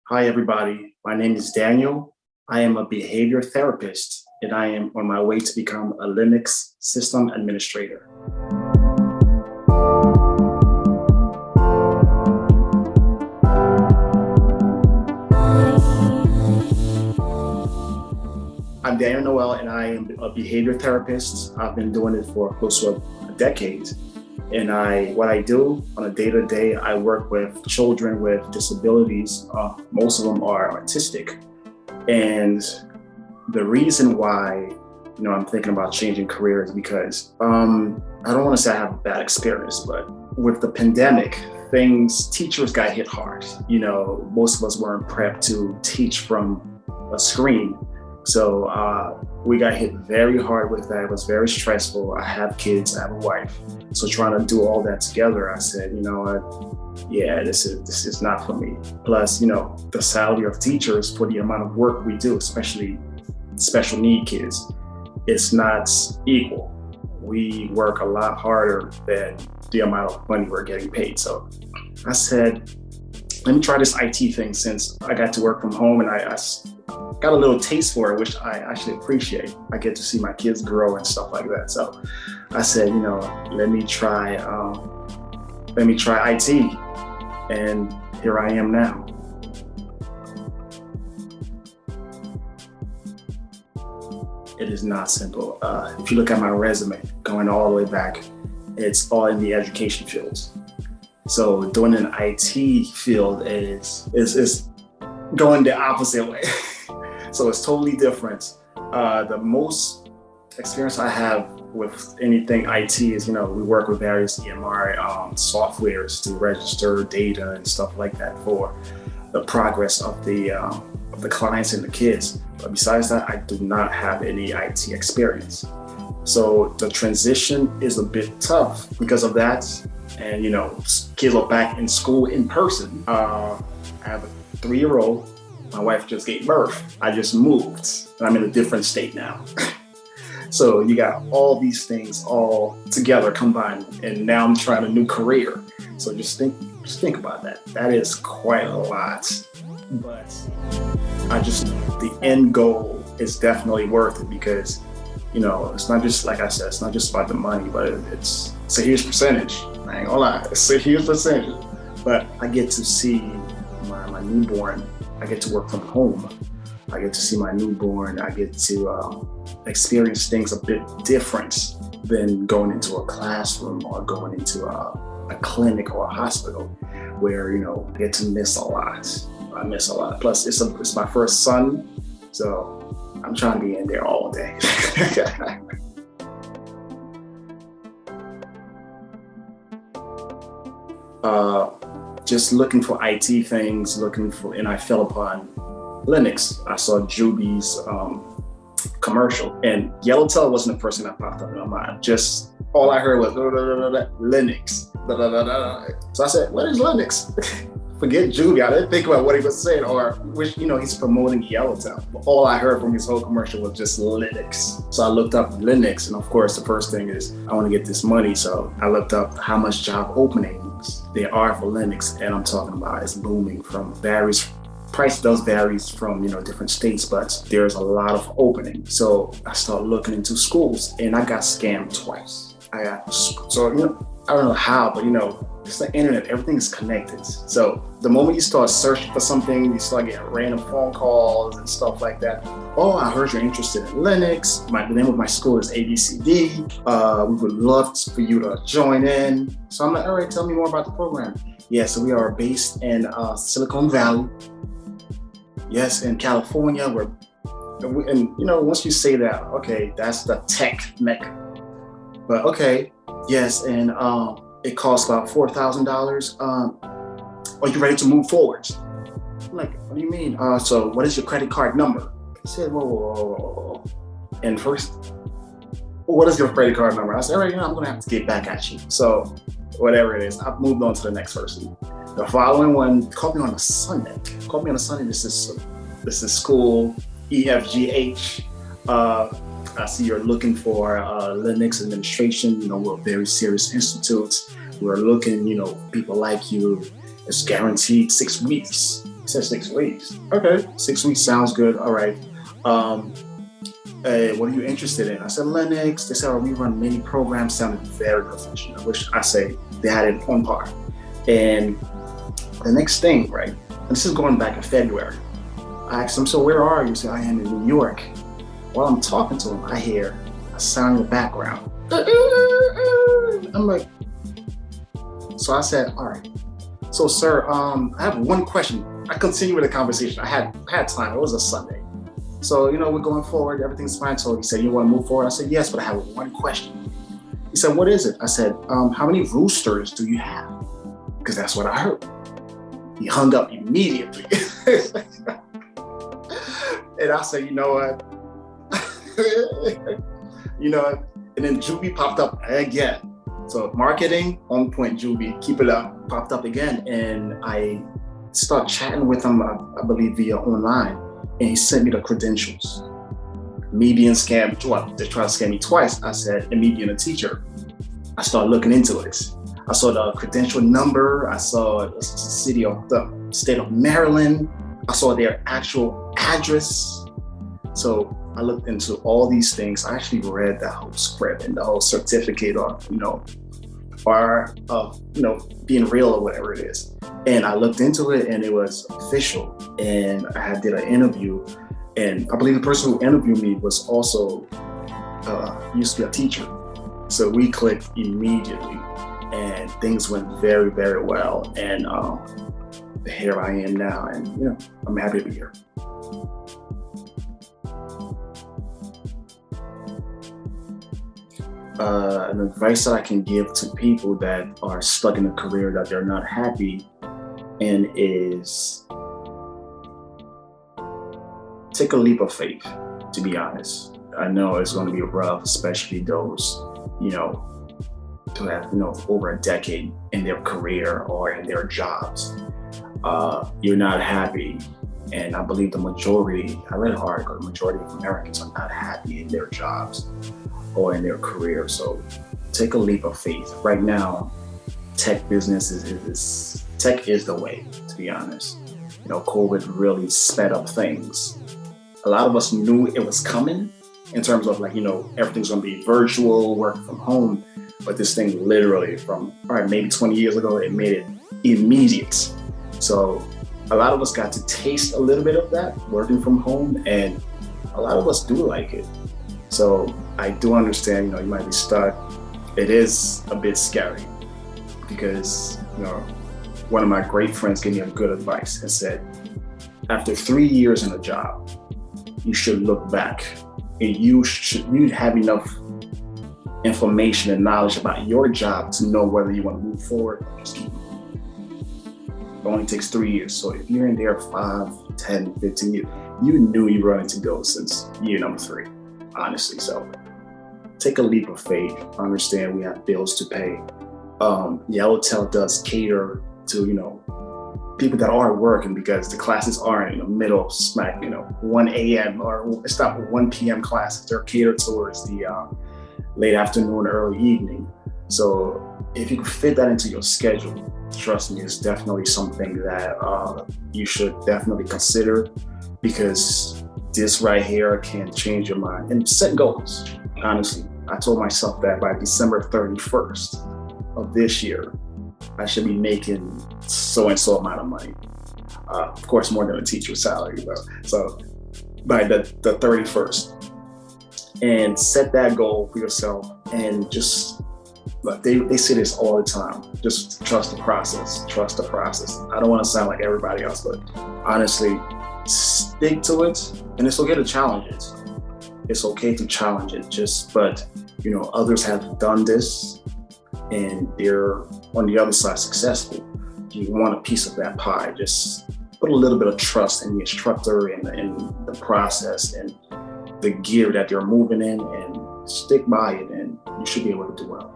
Hi, everybody. My name is Daniel. I am a behavior therapist, and I am on my way to become a Linux system administrator. I'm Daniel Noel, and I am a behavior therapist. I've been doing it for close to a decade. And what I do on a day-to-day, I work with children with disabilities. Most of them are autistic. And the reason why, I'm thinking about changing careers because I don't want to say I have a bad experience, but with the pandemic, teachers got hit hard. Most of us weren't prepped to teach from a screen. So we got hit very hard with that. It was very stressful. I have kids, I have a wife. So trying to do all that together, I said, this is not for me. Plus, the salary of teachers for the amount of work we do, especially special need kids, it's not equal. We work a lot harder than the amount of money we're getting paid. So I said, let me try this IT thing since I got to work from home and I got a little taste for it, which I actually appreciate. I get to see my kids grow and stuff like that. So I said, let me try IT, and here I am now. It is not simple. If you look at my resume, going all the way back, it's all in the education fields. So doing an IT field is going the opposite way. So it's totally different. The most experience I have with anything IT is, we work with various EMR softwares to register data and stuff like that for the progress of the clients and the kids. But besides that, I do not have any IT experience. So the transition is a bit tough because of that. And, kids are back in school in person. I have a 3-year-old. My wife just gave birth. I just moved. And I'm in a different state now. So you got all these things all together combined. And now I'm trying a new career. So just think about that. That is quite a lot. But the end goal is definitely worth it because, it's not just, like I said, it's not just about the money, but it's a huge percentage. I ain't gonna lie, it's a huge percentage. But I get to see my newborn. I get to work from home. I get to see my newborn. I get to experience things a bit different than going into a classroom or going into a clinic or a hospital where, I get to miss a lot. I miss a lot. Plus, it's my first son, so I'm trying to be in there all day. Just looking for IT things, and I fell upon Linux. I saw Juby's commercial, and Yellowtail wasn't the first thing that popped up in my mind. Just all I heard was Linux. So I said, what is Linux? Forget Juby. I didn't think about what he was saying, or which, he's promoting Yellowtail. But all I heard from his whole commercial was just Linux. So I looked up Linux, and of course, the first thing is I want to get this money. So I looked up how much job openings there are for Linux, and I'm talking about it's booming from various. Price does varies from different states, but there's a lot of opening. So I started looking into schools, and I got scammed twice. I don't know how, but it's the internet, everything is connected. So the moment you start searching for something, you start getting random phone calls and stuff like that. Oh, I heard you're interested in Linux. The name of my school is ABCD. We would love for you to join in. So I'm like, all right, tell me more about the program. Yeah, so we are based in Silicon Valley. Yes, in California. Once you say that, okay, that's the tech mecca. But okay, yes, and it costs about $4,000. Are you ready to move forward? I'm like, what do you mean? So what is your credit card number? I said, whoa. And first, what is your credit card number? I said, all right, I'm gonna have to get back at you. So whatever it is, I've moved on to the next person. The following one called me on a Sunday. This is school, EFGH. I see you're looking for Linux administration. We're a very serious institute. We're looking, people like you. It's guaranteed 6 weeks. I said 6 weeks. Okay, 6 weeks sounds good. All right. Um, what are you interested in? I said Linux. They said, oh, we run many programs. Sounded very professional, which I say they had it on par. And the next thing, right? And this is going back in February. I asked them, so where are you? He said, I am in New York. While I'm talking to him, I hear a sound in the background. I'm like, so I said, all right. So, sir, I have one question. I continue with the conversation. I had time. It was a Sunday. So, we're going forward. Everything's fine. So he said, you want to move forward? I said, yes, but I have one question. He said, what is it? I said, how many roosters do you have? Because that's what I heard. He hung up immediately. And I said, you know what? And then Juby popped up again. So marketing, on point, Juby, keep it up, popped up again. And I started chatting with him, I believe via online, and he sent me the credentials. Me being scammed, well, they tried to scam me twice. I said, and me being a teacher, I started looking into it. I saw the credential number. I saw the city of the state of Maryland. I saw their actual address. So I looked into all these things. I actually read the whole script and the whole certificate of, being real or whatever it is. And I looked into it and it was official. And I did an interview, and I believe the person who interviewed me was also used to be a teacher. So we clicked immediately and things went very, very well. And here I am now, and I'm happy to be here. An advice that I can give to people that are stuck in a career that they're not happy in is take a leap of faith, to be honest. I know it's going to be rough, especially those, who have, over a decade in their career or in their jobs. You're not happy. And I believe I read an article, the majority of Americans are not happy in their jobs or in their career. So take a leap of faith. Right now, tech business tech is the way, to be honest. COVID really sped up things. A lot of us knew it was coming in terms of everything's going to be virtual, work from home. But this thing literally maybe 20 years ago, it made it immediate. So a lot of us got to taste a little bit of that working from home, and a lot of us do like it. So I do understand, you might be stuck. It is a bit scary because, one of my great friends gave me a good advice and said, after 3 years in a job, you should look back and you have enough information and knowledge about your job to know whether you want to move forward or just keep moving. It only takes 3 years. So if you're in there 5, 10, 15 years, you knew you were ready to go since year number 3, honestly. So take a leap of faith. Understand we have bills to pay. Yellowtail does cater to, people that are working because the classes aren't in the middle of smack, 1 a.m. or it's not 1 p.m. classes. They're catered towards the late afternoon, early evening. So if you can fit that into your schedule, trust me, it's definitely something that you should definitely consider, because this right here can change your mind. And set goals. Honestly, I told myself that by December 31st of this year, I should be making so-and-so amount of money. Of course, more than a teacher's salary, though. So by the 31st. And set that goal for yourself, and just, they say this all the time, just trust the process. I don't want to sound like everybody else, but honestly, stick to it, and it's okay to challenge it. It's okay to challenge it, but others have done this and they're on the other side successful. You want a piece of that pie, just put a little bit of trust in the instructor and the process and the gear that they're moving in, and stick by it, and you should be able to do well.